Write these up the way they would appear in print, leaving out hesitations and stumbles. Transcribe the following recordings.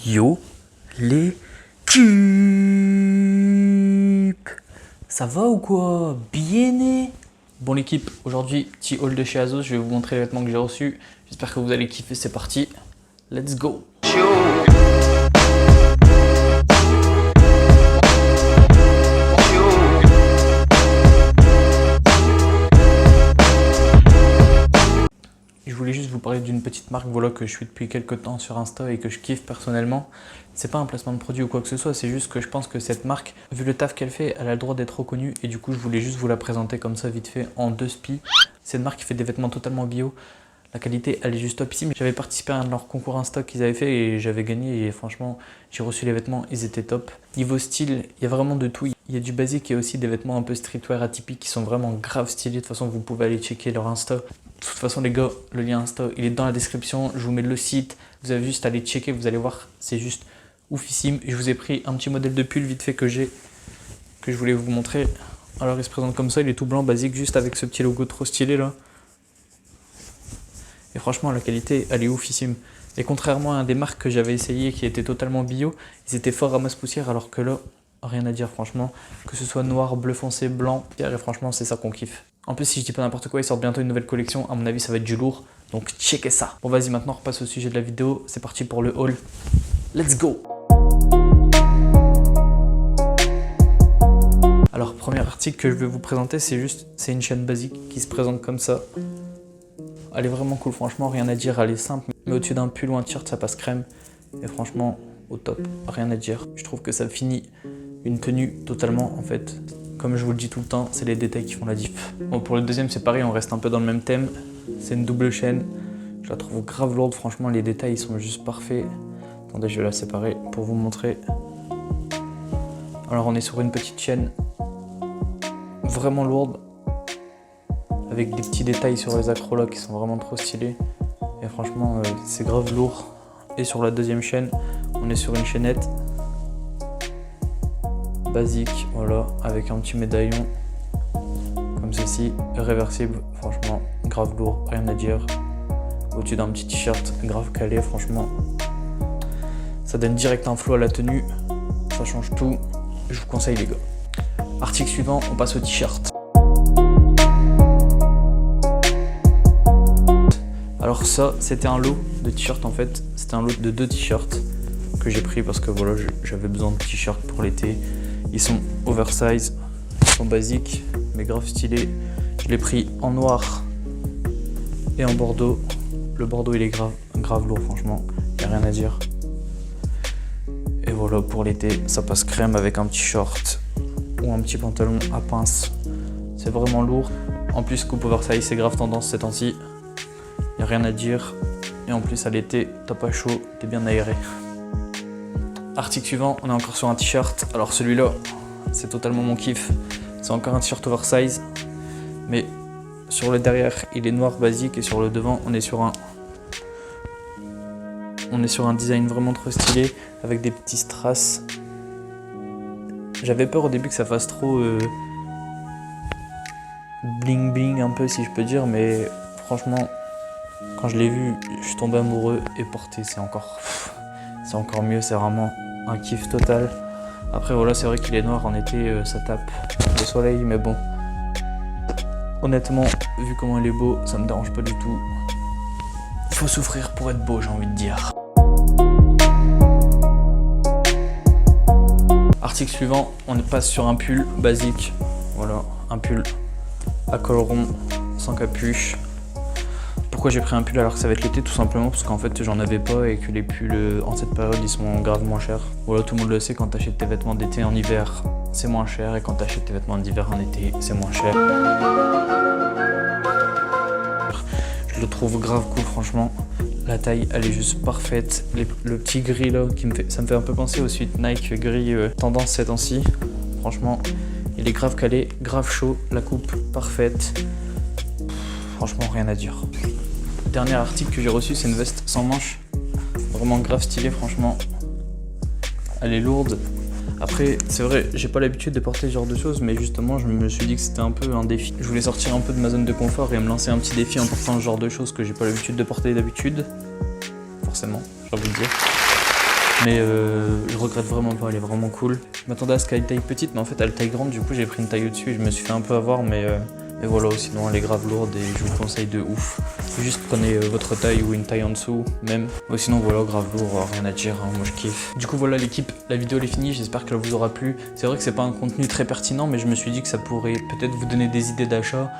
Yo les types, ça va ou quoi? Bien né? Bon l'équipe, aujourd'hui petit haul de chez Azos, je vais vous montrer les vêtements que j'ai reçus. J'espère que vous allez kiffer, c'est parti, let's go. Je voulais juste vous parler d'une petite marque voilà, que je suis depuis quelques temps sur Insta et que je kiffe personnellement. C'est pas un placement de produit ou quoi que ce soit, c'est juste que je pense que cette marque, vu le taf qu'elle fait, elle a le droit d'être reconnue et du coup je voulais juste vous la présenter comme ça vite fait en deux spies. C'est une marque qui fait des vêtements totalement bio. La qualité elle est juste top ici. J'avais participé à un de leurs concours Insta qu'ils avaient fait et j'avais gagné et franchement j'ai reçu les vêtements, ils étaient top. Niveau style, il y a vraiment de tout. Il y a du basique et aussi des vêtements un peu streetwear atypiques qui sont vraiment grave stylés. De toute façon vous pouvez aller checker leur Insta. De toute façon les gars, le lien Insta il est dans la description, je vous mets le site, vous avez juste à aller checker, vous allez voir, c'est juste oufissime. Je vous ai pris un petit modèle de pull vite fait que j'ai, que je voulais vous montrer. Alors il se présente comme ça, il est tout blanc, basique, juste avec ce petit logo trop stylé là. Et franchement la qualité elle est oufissime. Et contrairement à des marques que j'avais essayé qui étaient totalement bio, ils étaient fort ramasse poussière alors que là, rien à dire franchement. Que ce soit noir, bleu foncé, blanc, et franchement c'est ça qu'on kiffe. En plus si je dis pas n'importe quoi, ils sortent bientôt une nouvelle collection, à mon avis ça va être du lourd. Donc checkez ça. Bon vas-y maintenant on repasse au sujet de la vidéo, c'est parti pour le haul. Let's go. Alors premier article que je vais vous présenter c'est une chaîne basique qui se présente comme ça. Elle est vraiment cool franchement, rien à dire, elle est simple. Mais au-dessus d'un pull ou un t-shirt ça passe crème. Et franchement au top, rien à dire. Je trouve que ça finit une tenue totalement en fait. Comme je vous le dis tout le temps, c'est les détails qui font la diff. Bon, pour le deuxième, c'est pareil, on reste un peu dans le même thème. C'est une double chaîne. Je la trouve grave lourde, franchement, les détails ils sont juste parfaits. Attendez, je vais la séparer pour vous montrer. Alors, on est sur une petite chaîne vraiment lourde, avec des petits détails sur les accros qui sont vraiment trop stylés. Et franchement, c'est grave lourd. Et sur la deuxième chaîne, on est sur une chaînette basique, voilà, avec un petit médaillon comme ceci, réversible, franchement grave lourd, rien à dire. Au-dessus d'un petit t-shirt grave calé, franchement ça donne direct un flow à la tenue, ça change tout, je vous conseille les gars. Article suivant, on passe au t-shirt. Alors ça c'était un lot de t-shirts en fait, c'était un lot de 2 t-shirts que j'ai pris parce que voilà j'avais besoin de t-shirts pour l'été. Ils sont oversize, ils sont basiques, mais grave stylés. Je l'ai pris en noir et en bordeaux. Le bordeaux il est grave lourd franchement, il n'y a rien à dire. Et voilà pour l'été, ça passe crème avec un petit short ou un petit pantalon à pince. C'est vraiment lourd. En plus coupe oversize c'est grave tendance ces temps-ci. Il n'y a rien à dire. Et en plus à l'été, t'as pas chaud, t'es bien aéré. Article suivant, on est encore sur un t-shirt. Alors celui-là, c'est totalement mon kiff. C'est encore un t-shirt oversize. Mais sur le derrière, il est noir basique. Et sur le devant, on est sur un design vraiment trop stylé. Avec des petits strass. J'avais peur au début que ça fasse trop bling bling un peu si je peux dire. Mais franchement, quand je l'ai vu, je suis tombé amoureux. Et porté, c'est encore mieux, c'est vraiment un kiff total. Après voilà, c'est vrai qu'il est noir en été, ça tape le soleil, mais bon, honnêtement, vu comment il est beau, ça me dérange pas du tout. Il faut souffrir pour être beau, j'ai envie de dire. Article suivant, on passe sur un pull basique. Voilà, un pull à col rond, sans capuche. Pourquoi j'ai pris un pull alors que ça va être l'été? Tout simplement parce qu'en fait j'en avais pas et que les pulls en cette période ils sont gravement chers. Voilà, tout le monde le sait, quand t'achètes tes vêtements d'été en hiver c'est moins cher et quand t'achètes tes vêtements d'hiver en été c'est moins cher. Je le trouve grave cool franchement. La taille elle est juste parfaite. Le petit gris là ça me fait un peu penser au suite Nike gris tendance ces temps-ci. Franchement il est grave calé, grave chaud, la coupe parfaite. Franchement rien à dire. Dernier article que j'ai reçu, c'est une veste sans manches. Vraiment grave stylée franchement. Elle est lourde. Après c'est vrai, j'ai pas l'habitude de porter ce genre de choses, mais justement je me suis dit que c'était un peu un défi. Je voulais sortir un peu de ma zone de confort et me lancer un petit défi en portant ce genre de choses que j'ai pas l'habitude de porter d'habitude. Forcément, j'ai envie de dire. Mais je regrette vraiment pas, elle est vraiment cool. Je m'attendais à ce qu'elle ait une taille petite, mais en fait elle taille grande, du coup j'ai pris une taille au-dessus et je me suis fait un peu avoir, mais voilà, sinon elle est grave lourde et je vous conseille de ouf. Juste prenez votre taille ou une taille en dessous même. Sinon voilà, grave lourd, rien à dire, hein, moi je kiffe. Du coup voilà l'équipe, la vidéo elle est finie, j'espère qu'elle vous aura plu. C'est vrai que c'est pas un contenu très pertinent, mais je me suis dit que ça pourrait peut-être vous donner des idées d'achat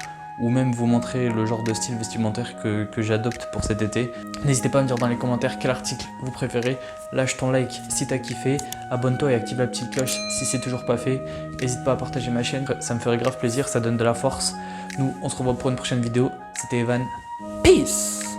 ou même vous montrer le genre de style vestimentaire que j'adopte pour cet été. N'hésitez pas à me dire dans les commentaires quel article vous préférez. Lâche ton like si t'as kiffé, abonne-toi et active la petite cloche si c'est toujours pas fait. N'hésite pas à partager ma chaîne, ça me ferait grave plaisir, ça donne de la force. Nous, on se revoit pour une prochaine vidéo. C'était Evan. Peace!